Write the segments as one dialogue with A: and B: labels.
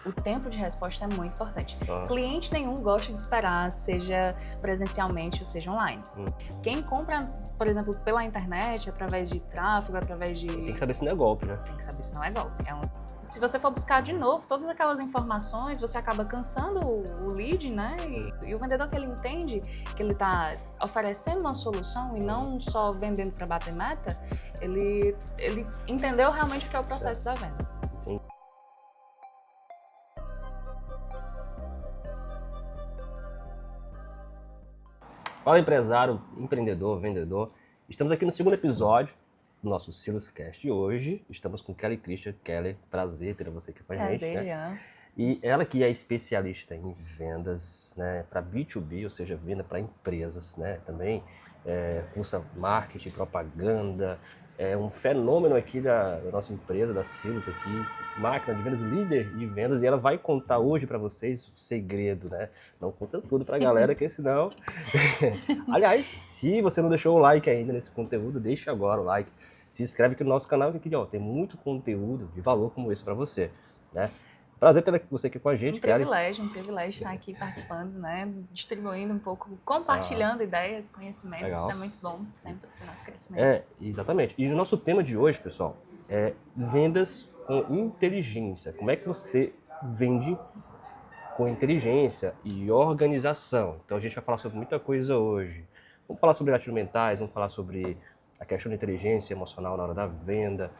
A: o tempo de resposta é muito importante.
B: Ah.
A: Cliente nenhum gosta de esperar, seja presencialmente ou seja online. Quem compra, por exemplo, pela internet, através de tráfego, através de...
B: Tem que saber se não é golpe, né?
A: Tem que saber se não é golpe. Se você for buscar de novo todas aquelas informações, você acaba cansando o lead, né? E o vendedor que ele entende que ele está oferecendo uma solução e não só vendendo para bater meta, ele entendeu realmente o que é o processo da venda.
B: Entendi. Fala, empresário, empreendedor, vendedor. Estamos aqui no segundo episódio do nosso SilosCast. E hoje estamos com Kelly Christian. Kelly, prazer ter você aqui com a gente.
A: Prazer,
B: né? E ela que é especialista em vendas, né, para B2B, ou seja, venda para empresas, né? Também cursa marketing, propaganda. É um fenômeno aqui da nossa empresa, da Silos aqui, máquina de vendas, líder de vendas, e ela vai contar hoje para vocês o segredo, né? Não conta tudo para a galera, que senão... Aliás, se você não deixou o like ainda nesse conteúdo, deixa agora o like. Se inscreve aqui no nosso canal, que aqui, ó, tem muito conteúdo de valor como esse para você, né? Prazer ter você aqui com a gente, Kelly.
A: Um privilégio estar aqui participando, né? Distribuindo um pouco, compartilhando ideias, conhecimentos.
B: Legal.
A: Isso é muito bom, sempre para o nosso crescimento.
B: Exatamente. E o nosso tema de hoje, pessoal, é vendas com inteligência. Como é que você vende com inteligência e organização? Então a gente vai falar sobre muita coisa hoje. Vamos falar sobre gatilhos mentais, vamos falar sobre a questão de inteligência emocional na hora da venda,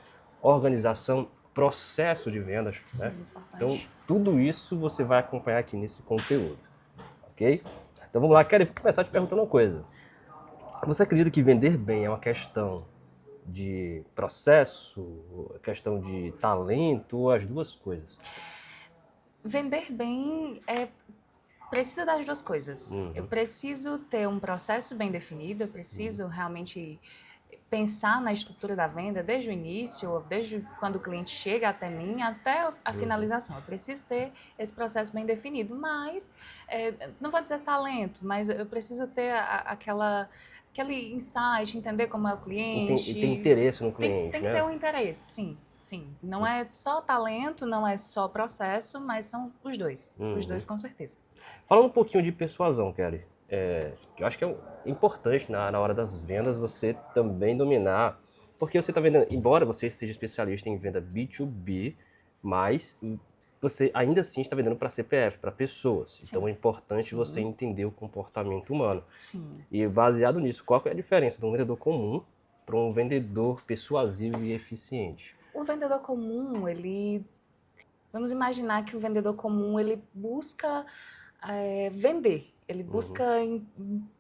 B: organização, processo de vendas, né? Então, tudo isso você vai acompanhar aqui nesse conteúdo, ok? Então, vamos lá, Kelly, vou começar te perguntando uma coisa. Você acredita que vender bem é uma questão de processo, questão de talento, ou as duas coisas?
A: Vender bem precisa das duas coisas. Eu preciso ter um processo bem definido, eu preciso realmente pensar na estrutura da venda desde o início, desde quando o cliente chega até mim, até a finalização. Eu preciso ter esse processo bem definido, mas, não vou dizer talento, mas eu preciso ter aquele insight, entender como é o cliente.
B: E tem interesse no cliente,
A: tem
B: né?
A: que ter um interesse, sim. Não é só talento, não é só processo, mas são os dois. Os dois, com certeza.
B: Fala um pouquinho de persuasão, Kelly. Eu acho que é importante na hora das vendas você também dominar, porque você está vendendo, embora você seja especialista em venda B2B, mas você ainda assim está vendendo para CPF, para pessoas. Sim. Então é importante você entender o comportamento humano.
A: Sim.
B: E baseado nisso, qual que é a diferença de um vendedor comum para um vendedor persuasivo e eficiente?
A: O vendedor comum, vamos imaginar que o vendedor comum, ele busca vender. Ele busca,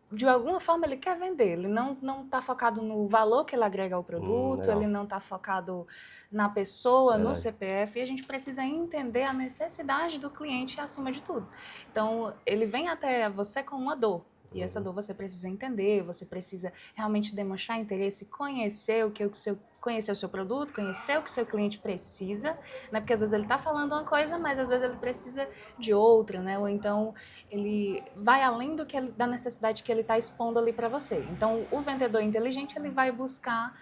A: de alguma forma, ele quer vender. Ele não está focado no valor que ele agrega ao produto, ele não está focado na pessoa, no CPF, e a gente precisa entender a necessidade do cliente acima de tudo. Então, ele vem até você com uma dor, e essa dor você precisa entender, você precisa realmente demonstrar interesse, conhecer conhecer o seu produto, conhecer o que o seu cliente precisa, né? Porque às vezes ele está falando uma coisa, mas às vezes ele precisa de outra, né? Ou então ele vai além da necessidade que ele está expondo ali para você. Então, o vendedor inteligente, ele vai buscar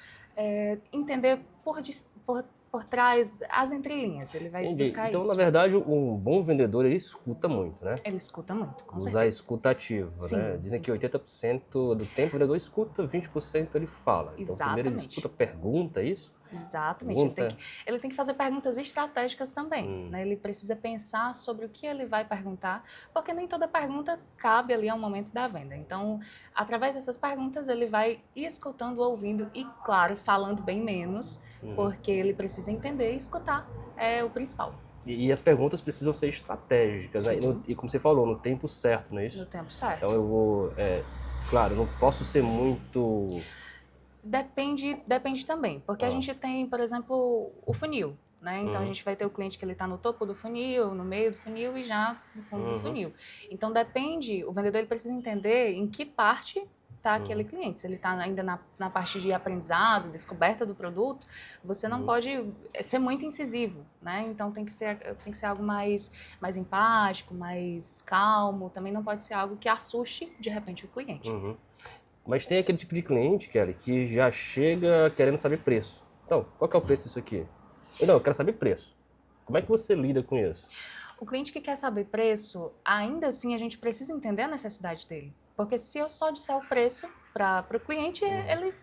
A: entender por trás as entrelinhas, ele vai buscar
B: então,
A: isso.
B: na verdade, um bom vendedor, ele escuta muito, né?
A: Ele escuta muito, com certeza.
B: Usar a escuta ativa, né? Dizem que 80% do tempo o vendedor escuta, 20% ele fala. Então, primeiro ele escuta, pergunta, é isso?
A: Exatamente. Ele tem que fazer perguntas estratégicas também, né? Ele precisa pensar sobre o que ele vai perguntar, porque nem toda pergunta cabe ali ao momento da venda. Então, através dessas perguntas, ele vai ir escutando, ouvindo e, claro, falando bem menos, porque ele precisa entender e escutar é o principal.
B: E as perguntas precisam ser estratégicas, né? E como você falou, no tempo certo, não é isso?
A: No tempo certo.
B: Então eu vou... claro, eu não posso ser muito...
A: Depende também, porque a gente tem, por exemplo, o funil, né? Então a gente vai ter o cliente que ele está no topo do funil, no meio do funil e já no fundo do funil. Então o vendedor ele precisa entender em que parte está aquele cliente. Se ele está ainda na parte de aprendizado, descoberta do produto, você não pode ser muito incisivo, né? Então tem que ser algo mais empático, mais calmo. Também não pode ser algo que assuste de repente o cliente.
B: Mas tem aquele tipo de cliente, Kelly, que já chega querendo saber preço. Então, qual que é o preço disso aqui? Eu quero saber preço. Como é que você lida com isso?
A: O cliente que quer saber preço, ainda assim a gente precisa entender a necessidade dele. Porque se eu só disser o preço para o cliente, ele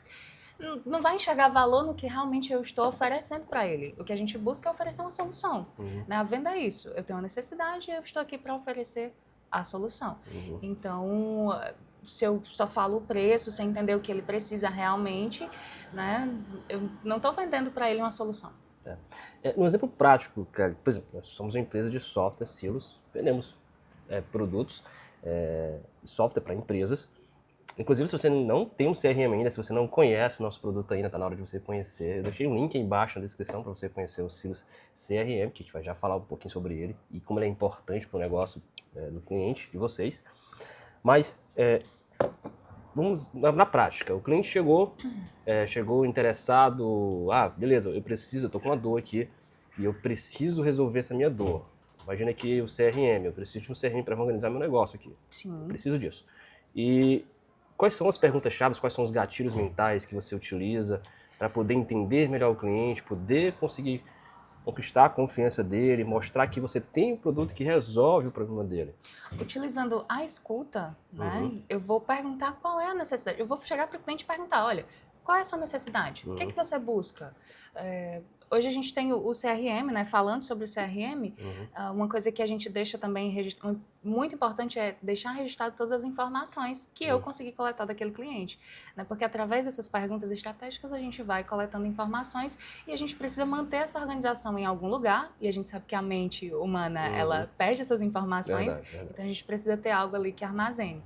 A: não vai enxergar valor no que realmente eu estou oferecendo para ele. O que a gente busca é oferecer uma solução. Né? A venda é isso. Eu tenho uma necessidade e eu estou aqui para oferecer a solução. Então, se eu só falo o preço sem entender o que ele precisa realmente, né, eu não estou vendendo para ele uma solução.
B: Um exemplo prático, cara, por exemplo, nós somos uma empresa de software, silos, vendemos produtos, software para empresas. Inclusive, se você não tem um CRM ainda, se você não conhece o nosso produto ainda, está na hora de você conhecer. Eu deixei um link aí embaixo na descrição para você conhecer o Silos CRM, que a gente vai já falar um pouquinho sobre ele e como ele é importante para o negócio do cliente, de vocês. Mas, vamos na prática. O cliente chegou interessado, beleza, eu estou com uma dor aqui e eu preciso resolver essa minha dor. Imagina aqui o CRM, eu preciso de um CRM para organizar meu negócio aqui.
A: Sim.
B: Eu preciso disso. E quais são as perguntas-chave, quais são os gatilhos mentais que você utiliza para poder entender melhor o cliente, poder conseguir conquistar a confiança dele, mostrar que você tem um produto que resolve o problema dele?
A: Utilizando a escuta, né, eu vou perguntar qual é a necessidade. Eu vou chegar para o cliente e perguntar, olha, qual é a sua necessidade? O que é que você busca? Hoje a gente tem o CRM, né? Falando sobre o CRM, uma coisa que a gente deixa também muito importante é deixar registrado todas as informações que eu consegui coletar daquele cliente, né? Porque através dessas perguntas estratégicas a gente vai coletando informações e a gente precisa manter essa organização em algum lugar, e a gente sabe que a mente humana, ela perde essas informações,
B: Verdade.
A: Então a gente precisa ter algo ali que armazene.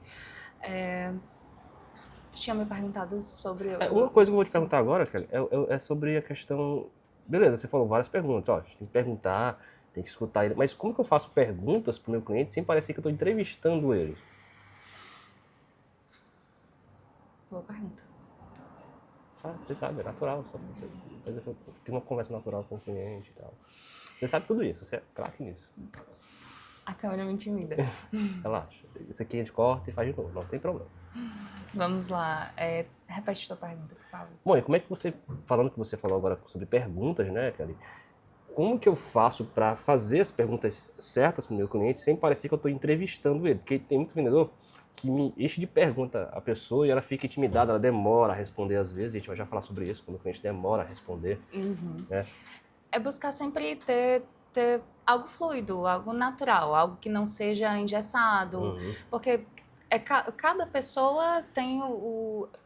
A: Tu tinha me perguntado sobre...
B: Uma coisa que eu vou te perguntar agora, Kelly, é sobre a questão... Beleza, você falou várias perguntas, a gente tem que perguntar, tem que escutar ele, mas como que eu faço perguntas pro meu cliente sem parecer que eu estou entrevistando ele?
A: Boa pergunta.
B: Você sabe, é natural, você tem uma conversa natural com o cliente e tal. Você sabe tudo isso, você é craque nisso.
A: A câmera me intimida.
B: Relaxa, isso aqui a gente corta e faz de novo, não tem problema.
A: Vamos lá, repete tua pergunta, por favor.
B: Bom, e como é que você, falando que você falou agora sobre perguntas, né, Kelly? Como que eu faço para fazer as perguntas certas para o meu cliente sem parecer que eu estou entrevistando ele? Porque tem muito vendedor que me enche de pergunta a pessoa e ela fica intimidada, ela demora a responder às vezes, e a gente vai já falar sobre isso, quando o cliente demora a responder. Né?
A: É buscar sempre ter algo fluido, algo natural, algo que não seja engessado, porque cada pessoa tem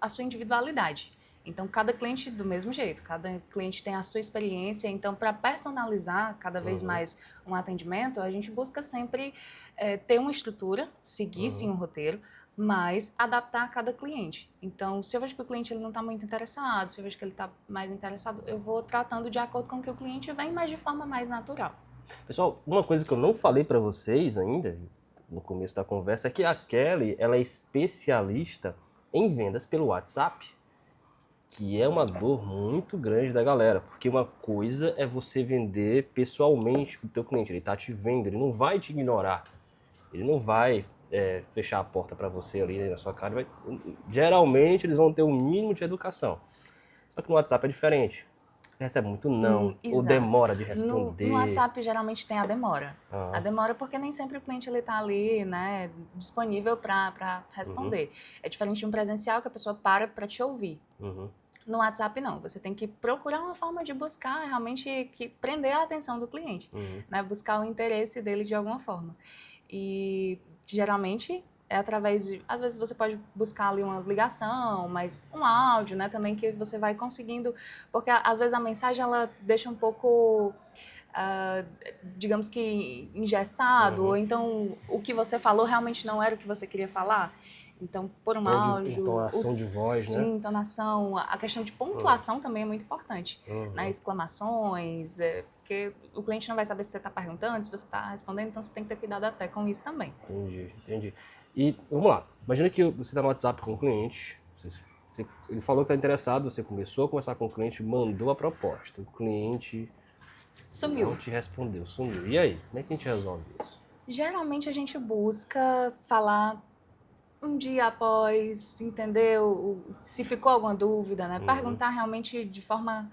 A: a sua individualidade. Então, cada cliente do mesmo jeito, cada cliente tem a sua experiência. Então, para personalizar cada vez mais um atendimento, a gente busca sempre ter uma estrutura, seguir sim um roteiro, mas adaptar a cada cliente. Então, se eu vejo que o cliente ele não está muito interessado, se eu vejo que ele está mais interessado, eu vou tratando de acordo com o que o cliente vem, mas de forma mais natural.
B: Pessoal, uma coisa que eu não falei para vocês ainda, no começo da conversa, é que a Kelly, ela é especialista em vendas pelo WhatsApp, que é uma dor muito grande da galera, porque uma coisa é você vender pessoalmente pro teu cliente, ele tá te vendo, ele não vai te ignorar, ele não vai fechar a porta para você ali na sua cara, geralmente eles vão ter um mínimo de educação, só que no WhatsApp é diferente. Você recebe muito não, ou demora de responder.
A: No WhatsApp geralmente tem a demora. A demora porque nem sempre o cliente ele tá ali, né, disponível para responder. É diferente de um presencial que a pessoa para te ouvir. No WhatsApp não, você tem que procurar uma forma de buscar realmente prender a atenção do cliente, né, buscar o interesse dele de alguma forma. E geralmente é através de... Às vezes você pode buscar ali uma ligação, mas um áudio, né, também que você vai conseguindo... Porque às vezes a mensagem, ela deixa um pouco, digamos que engessado, ou então o que você falou realmente não era o que você queria falar. Então, por um áudio...
B: Entonação de voz,
A: sim,
B: né?
A: Sim, entonação. A questão de pontuação também é muito importante, né? Exclamações... Porque o cliente não vai saber se você está perguntando, se você está respondendo, então você tem que ter cuidado até com isso também.
B: Entendi. E vamos lá, imagina que você está no WhatsApp com o cliente, ele falou que está interessado, você começou a conversar com o cliente, mandou a proposta, o cliente
A: sumiu.
B: Não te respondeu, sumiu. E aí, como é que a gente resolve isso?
A: Geralmente a gente busca falar um dia após, entendeu? Se ficou alguma dúvida, né? Perguntar realmente de forma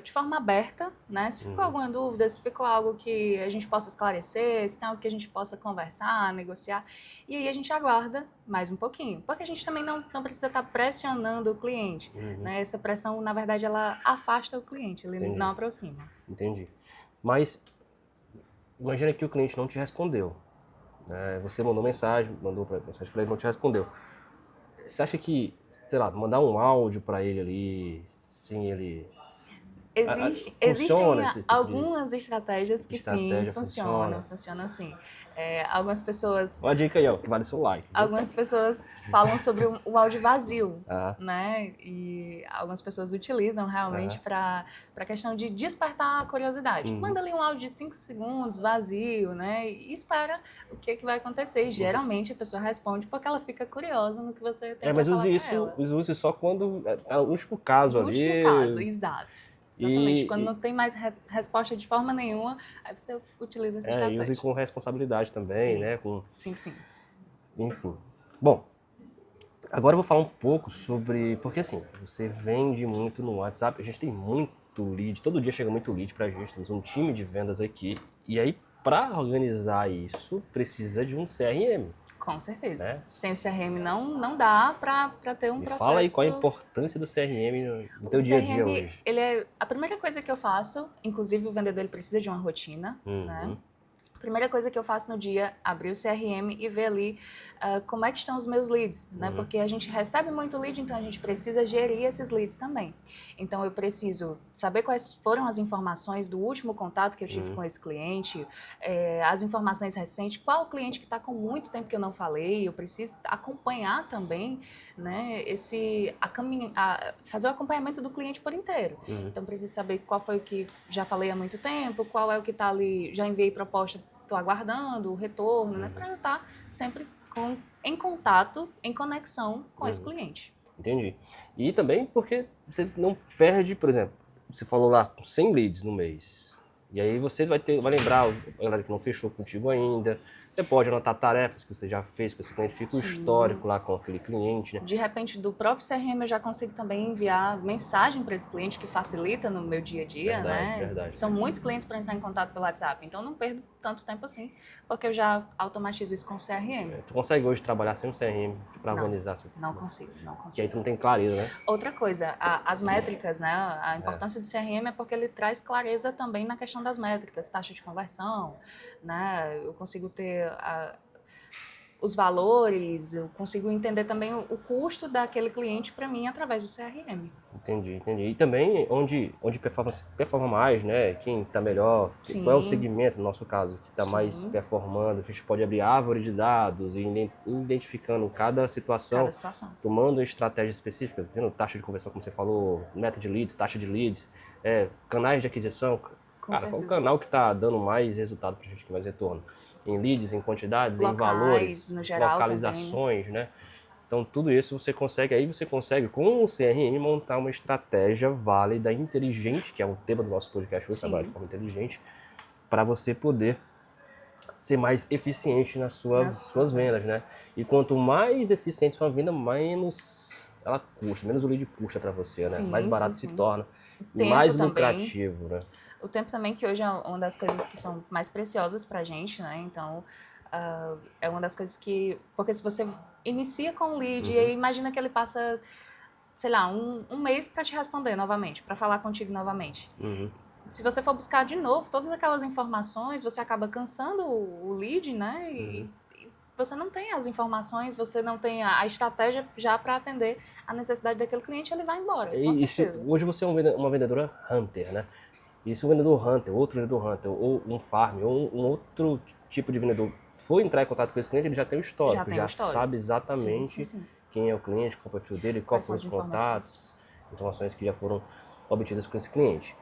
A: de forma aberta, né? Se ficou alguma dúvida, se ficou algo que a gente possa esclarecer, se tem algo que a gente possa conversar, negociar, e aí a gente aguarda mais um pouquinho, porque a gente também não precisa estar pressionando o cliente, né? Essa pressão, na verdade, ela afasta o cliente, ele
B: Entendi.
A: não aproxima.
B: Entendi. Mas imagina que o cliente não te respondeu. Você mandou mensagem para ele, não te respondeu. Você acha que, sei lá, mandar um áudio para ele ali, sem ele...
A: Existem
B: Funciona esse tipo
A: algumas estratégias que sim,
B: estratégia? Funciona?
A: funcionam sim. Algumas pessoas
B: Uma dica aí, ó, que vale seu like.
A: Algumas pessoas falam sobre o áudio vazio,
B: Ah,
A: né? E algumas pessoas utilizam realmente para a questão de despertar a curiosidade. Manda ali um áudio de 5 segundos, vazio, né? E espera o que vai acontecer. E geralmente a pessoa responde porque ela fica curiosa no que você tem para
B: mas
A: falar
B: use
A: para
B: isso,
A: ela.
B: use só quando tá no último caso
A: No
B: ali.
A: último caso, exato. Exatamente.
B: E,
A: Quando não tem mais resposta de forma nenhuma, aí você utiliza essa estratégia.
B: e use com responsabilidade também,
A: Sim.
B: né?
A: Sim.
B: Enfim. Bom, agora eu vou falar um pouco sobre... Porque assim, você vende muito no WhatsApp, a gente tem muito lead, todo dia chega muito lead pra gente, temos um time de vendas aqui. E aí, para organizar isso, precisa de um CRM.
A: Com certeza.
B: Né?
A: Sem o CRM não dá para ter um processo...
B: Fala aí qual a importância do CRM no teu dia a dia hoje.
A: Ele é a primeira coisa que eu faço, inclusive o vendedor ele precisa de uma rotina, né? A primeira coisa que eu faço no dia, abrir o CRM e ver ali como é que estão os meus leads, né? Porque a gente recebe muito lead, então a gente precisa gerir esses leads também. Então eu preciso saber quais foram as informações do último contato que eu tive com esse cliente, as informações recentes, qual o cliente que está com muito tempo que eu não falei, eu preciso acompanhar também, né? Fazer o acompanhamento do cliente por inteiro. Então eu preciso saber qual foi o que já falei há muito tempo, qual é o que está ali, já enviei proposta, estou aguardando o retorno, né, para eu estar sempre em contato, em conexão com esse cliente.
B: Entendi. E também porque você não perde, por exemplo, você falou lá 100 leads no mês. E aí você vai lembrar a galera que não fechou contigo ainda. Você pode anotar tarefas que você já fez com esse cliente, fica o histórico lá com aquele cliente, né?
A: De repente, do próprio CRM eu já consigo também enviar mensagem para esse cliente, que facilita no meu dia a dia, né?
B: Verdade.
A: São muitos clientes para entrar em contato pelo WhatsApp, então eu não perdo tanto tempo assim, porque eu já automatizo isso com o CRM.
B: Tu consegue hoje trabalhar sem um CRM para organizar?
A: Não consigo.
B: E aí tu não tem clareza, né?
A: Outra coisa, as métricas, né? A importância do CRM é porque ele traz clareza também na questão das métricas, taxa de conversão, né? Eu consigo ter os valores, eu consigo entender também o custo daquele cliente para mim através do CRM.
B: Entendi. E também onde performa mais, né? Quem está melhor,
A: Sim.
B: Qual é o segmento, no nosso caso, que está mais performando. A gente pode abrir árvore de dados e identificando cada situação. Tomando estratégia específica, vendo taxa de conversão, como você falou, meta de leads, taxa de leads, canais de aquisição. Cara, qual o canal que está dando mais resultado para a gente, que mais retorno? Em leads, em quantidades, em valores,
A: no geral,
B: localizações, também, né? Então, tudo isso você consegue, com o CRM, montar uma estratégia válida, inteligente, que é o tema do nosso podcast hoje, trabalhar de forma inteligente, para você poder ser mais eficiente nas suas vendas, né? E quanto mais eficiente sua venda, menos ela custa, menos o lead custa para você, né? Mais barato se torna e mais lucrativo, né?
A: O tempo também, que hoje é uma das coisas que são mais preciosas pra gente, né? Então, é uma das coisas que... Porque se você inicia com o lead e aí imagina que ele passa, sei lá, um mês para te responder novamente, para falar contigo novamente. Se você for buscar de novo todas aquelas informações, você acaba cansando o lead, né? E você não tem as informações, você não tem a estratégia já para atender a necessidade daquele cliente, ele vai embora, com certeza.
B: Hoje você é uma vendedora hunter, né? E se um vendedor hunter, outro vendedor hunter, ou um farm, ou um outro tipo de vendedor for entrar em contato com esse cliente, ele já tem o histórico, já sabe exatamente quem é o cliente, qual é o perfil dele, quais são os contatos, informações que já foram obtidas com esse cliente.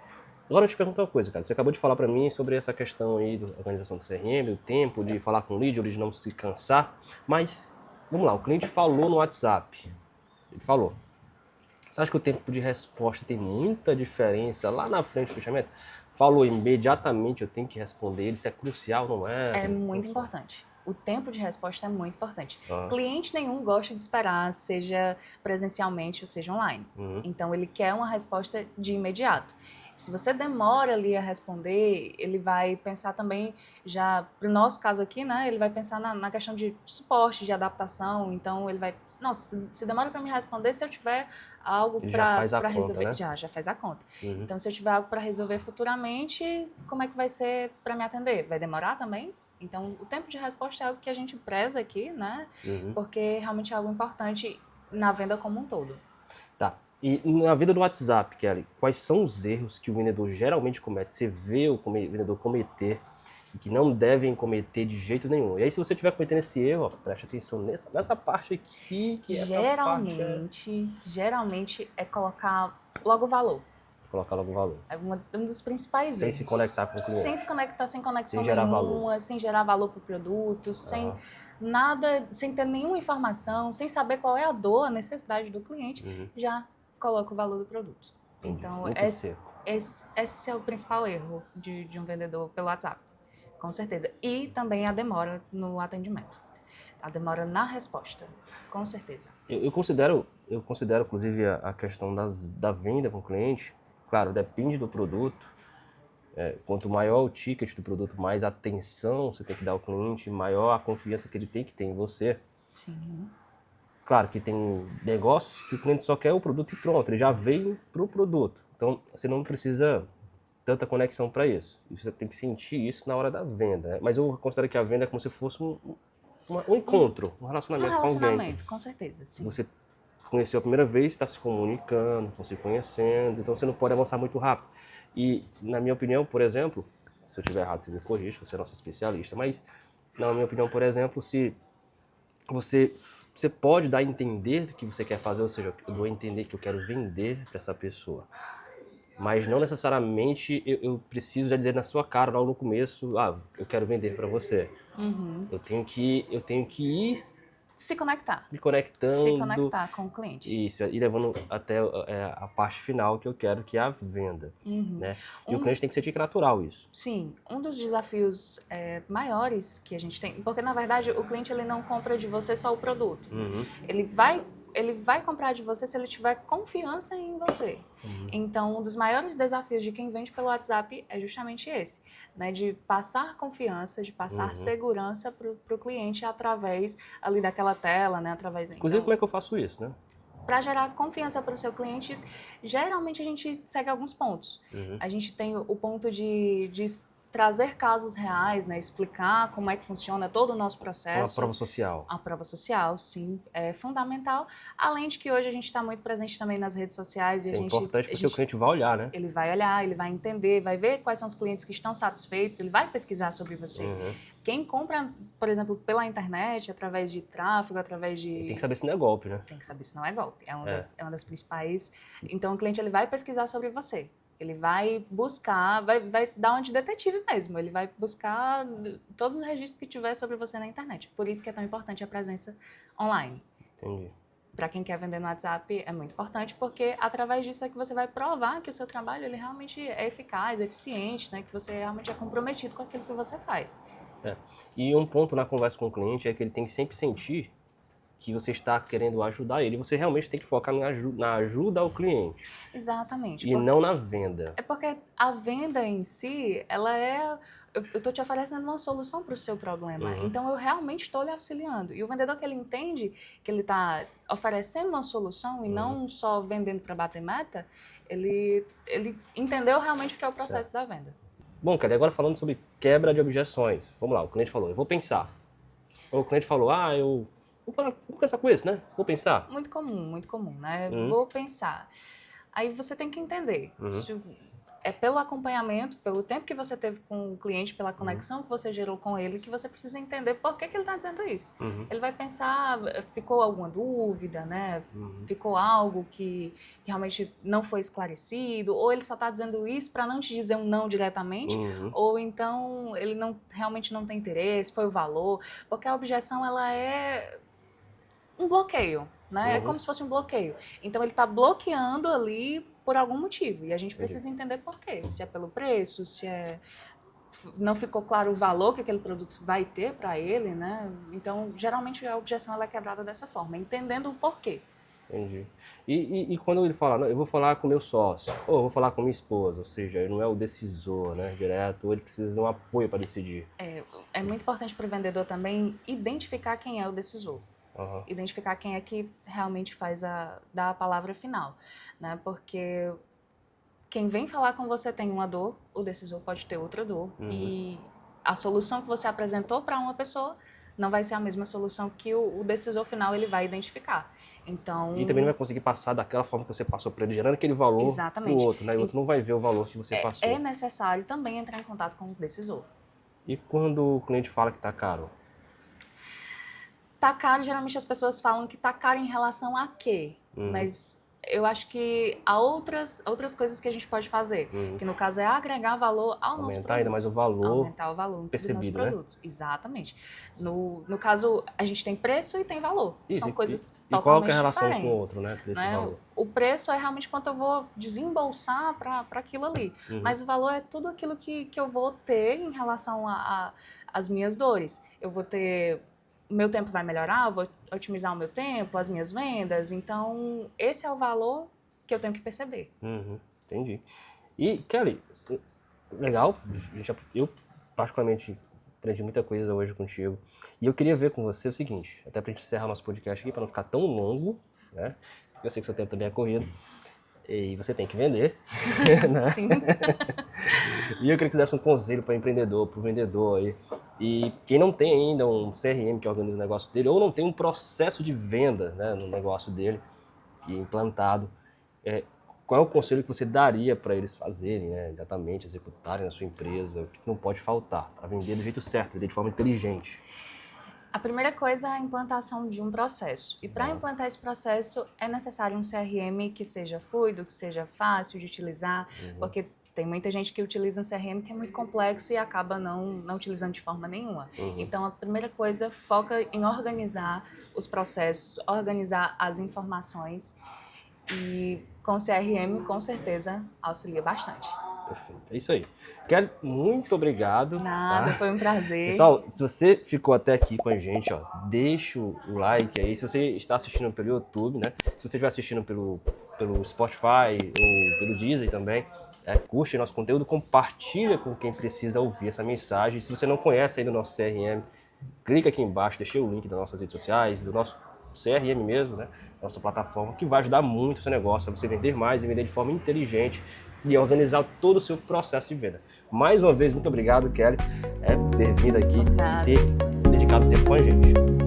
B: Agora eu te pergunto uma coisa, cara. Você acabou de falar para mim sobre essa questão aí da organização do CRM, o tempo de falar com o lead não se cansar, mas, vamos lá, o cliente falou no WhatsApp, ele falou. Você acha que o tempo de resposta tem muita diferença lá na frente do fechamento? Falou imediatamente, eu tenho que responder ele, isso é crucial, não é?
A: É muito importante. o tempo de resposta é muito importante.
B: Ah.
A: Cliente nenhum gosta de esperar, seja presencialmente ou seja online. Então, ele quer uma resposta de imediato. Se você demora ali a responder, ele vai pensar também, já, pro nosso caso aqui, né, ele vai pensar na questão de suporte, de adaptação, então ele vai, nossa, se demora para me responder, se eu tiver algo para resolver,
B: né?
A: já faz a conta. Então, se eu tiver algo para resolver futuramente, como é que vai ser para me atender? Vai demorar também? Então, o tempo de resposta é algo que a gente preza aqui, né, porque realmente é algo importante na venda como um todo.
B: Tá. E na vida do WhatsApp, Kelly, quais são os erros que o vendedor geralmente comete? Você vê o vendedor cometer e que não devem cometer de jeito nenhum. E aí, se você estiver cometendo esse erro, ó, preste atenção nessa parte aqui, que
A: geralmente é colocar logo o valor.
B: Colocar logo o valor.
A: É um dos principais erros.
B: Sem se conectar com o cliente.
A: Sem se conectar, sem conexão
B: sem gerar
A: nenhuma,
B: valor.
A: sem gerar valor para o produto, sem nada, sem ter nenhuma informação, sem saber qual é a dor, a necessidade do cliente, já coloca o valor do produto. Então, esse é o principal erro de um vendedor pelo WhatsApp, com certeza. E também a demora no atendimento. A demora na resposta, com certeza.
B: Eu considero inclusive, a questão da venda com o cliente, claro, depende do produto. Quanto maior o ticket do produto, mais atenção você tem que dar ao cliente, maior a confiança que ele tem que ter em você.
A: Sim.
B: Claro que tem negócios que o cliente só quer o produto e pronto, ele já veio pro produto. Então, você não precisa tanta conexão para isso. E você tem que sentir isso na hora da venda, né? Mas eu considero que a venda é como se fosse um encontro, um relacionamento com alguém.
A: Um relacionamento, com certeza, sim.
B: Você conheceu a primeira vez, está se comunicando, estão se conhecendo, então você não pode avançar muito rápido. E, na minha opinião, por exemplo, se eu estiver errado, você me corrige, você é nosso especialista, mas, na minha opinião, por exemplo, se você pode dar a entender o que você quer fazer, ou seja, eu dou a entender que eu quero vender para essa pessoa, mas não necessariamente eu preciso já dizer na sua cara logo no começo, eu quero vender para você. Eu tenho que ir
A: se conectar.
B: Me conectando.
A: Se conectar com o cliente.
B: Isso, e levando até a parte final que eu quero, que é a venda. Né? E o cliente tem que sentir que é natural isso.
A: Sim, um dos desafios maiores que a gente tem, porque na verdade o cliente ele não compra de você só o produto. Ele vai comprar de você se ele tiver confiança em você. Então, um dos maiores desafios de quem vende pelo WhatsApp é justamente esse, né? De passar confiança, de passar segurança para o cliente através ali daquela tela, né?
B: Inclusive, como é que eu faço isso, né?
A: Para gerar confiança para o seu cliente, geralmente a gente segue alguns pontos. A gente tem o ponto de trazer casos reais, né? Explicar como é que funciona todo o nosso processo.
B: Uma prova social.
A: A prova social, sim, é fundamental. Além de que hoje a gente está muito presente também nas redes sociais.
B: Isso é importante porque o cliente vai olhar, né?
A: Ele vai olhar, ele vai entender, vai ver quais são os clientes que estão satisfeitos, ele vai pesquisar sobre você. Quem compra, por exemplo, pela internet, através de tráfego, através de...
B: E tem que saber se não é golpe, né?
A: Tem que saber se não é golpe. É uma das principais... Então, o cliente ele vai pesquisar sobre você. Ele vai buscar, vai dar uma de detetive mesmo. Ele vai buscar todos os registros que tiver sobre você na internet. Por isso que é tão importante a presença online.
B: Entendi.
A: Para quem quer vender no WhatsApp é muito importante, porque através disso é que você vai provar que o seu trabalho ele realmente é eficaz, é eficiente, né? Que você realmente é comprometido com aquilo que você faz.
B: E um ponto na conversa com o cliente é que ele tem que sempre sentir que você está querendo ajudar ele. Você realmente tem que focar na ajuda ao cliente.
A: Exatamente.
B: E não na venda.
A: É porque a venda em si, ela é... Eu estou te oferecendo uma solução para o seu problema. Então, eu realmente estou lhe auxiliando. E o vendedor que ele entende que ele está oferecendo uma solução e não só vendendo para bater meta, ele entendeu realmente o que é o processo da venda.
B: Bom, Kelly, agora falando sobre quebra de objeções. Vamos lá, o cliente falou, eu vou pensar. Ou o cliente falou, vou pensar com isso, né? Vou pensar.
A: Muito comum, né? Vou pensar. Aí você tem que entender. Se é pelo acompanhamento, pelo tempo que você teve com o cliente, pela conexão que você gerou com ele, que você precisa entender por que ele está dizendo isso. Ele vai pensar, ficou alguma dúvida, né? Ficou algo que realmente não foi esclarecido, ou ele só está dizendo isso para não te dizer um não diretamente, ou então ele realmente não tem interesse, foi o valor, porque a objeção ela é um bloqueio, né? É como se fosse um bloqueio. Então ele está bloqueando ali por algum motivo e a gente precisa entender por quê. Se é pelo preço, se é não ficou claro o valor que aquele produto vai ter para ele, né? Então, geralmente a objeção ela é quebrada dessa forma, entendendo o porquê.
B: Entendi. E quando ele fala, não, eu vou falar com meu sócio, ou eu vou falar com minha esposa, ou seja, ele não é o decisor, né, direto, ou ele precisa de um apoio para decidir.
A: É muito importante para o vendedor também identificar quem é o decisor.
B: Uhum.
A: Identificar quem é que realmente dá a palavra final, né? Porque quem vem falar com você tem uma dor, o decisor pode ter outra dor. E a solução que você apresentou para uma pessoa não vai ser a mesma solução que o decisor final ele vai identificar. Então,
B: E também não vai conseguir passar daquela forma que você passou para ele, gerando aquele valor para o outro, né? E o outro não vai ver o valor que você passou.
A: É necessário também entrar em contato com o decisor.
B: E quando o cliente fala que está caro?
A: Tá caro, geralmente as pessoas falam que tá caro em relação a quê? Mas eu acho que há outras coisas que a gente pode fazer, que no caso é agregar valor ao nosso produto.
B: Aumentar ainda mais o valor.
A: Aumentar o valor
B: percebido,
A: do nosso produto. Né? Exatamente. No caso, a gente tem preço e tem valor.
B: Isso,
A: são coisas
B: totalmente
A: diferentes.
B: E qual que é a relação com o outro, né? Preço e valor.
A: O preço é realmente quanto eu vou desembolsar para aquilo ali. Mas o valor é tudo aquilo que eu vou ter em relação às minhas dores. Eu vou ter... O meu tempo vai melhorar, eu vou otimizar o meu tempo, as minhas vendas. Então, esse é o valor que eu tenho que perceber.
B: Entendi. E, Kelly, legal. Eu, particularmente, aprendi muita coisa hoje contigo. E eu queria ver com você o seguinte, até pra gente encerrar o nosso podcast aqui, para não ficar tão longo, né? Eu sei que o seu tempo também é corrido. E você tem que vender, né?
A: Sim.
B: E eu queria que você desse um conselho para empreendedor, para o vendedor aí. E quem não tem ainda um CRM que organiza o negócio dele, ou não tem um processo de vendas, né, no negócio dele implantado, qual é o conselho que você daria para eles fazerem, né, exatamente, executarem na sua empresa, o que não pode faltar para vender do jeito certo, vender de forma inteligente?
A: A primeira coisa é a implantação de um processo. E para implantar esse processo é necessário um CRM que seja fluido, que seja fácil de utilizar, porque tem muita gente que utiliza um CRM que é muito complexo e acaba não utilizando de forma nenhuma. Então, a primeira coisa foca em organizar os processos, organizar as informações e com o CRM, com certeza, auxilia bastante.
B: Perfeito, é isso aí. Kelly, muito obrigado.
A: Nada,
B: tá?
A: Foi um prazer.
B: Pessoal, se você ficou até aqui com a gente, ó, deixa o like aí. Se você está assistindo pelo YouTube, né? Se você estiver assistindo pelo Spotify ou pelo Deezer também, curte nosso conteúdo, compartilha com quem precisa ouvir essa mensagem. Se você não conhece ainda o nosso CRM, clica aqui embaixo, deixei o link das nossas redes sociais, do nosso CRM mesmo, né? Nossa plataforma, que vai ajudar muito o seu negócio, a você vender mais e vender de forma inteligente e organizar todo o seu processo de venda. Mais uma vez, muito obrigado, Kelly, por ter vindo aqui e dedicado tempo com a gente.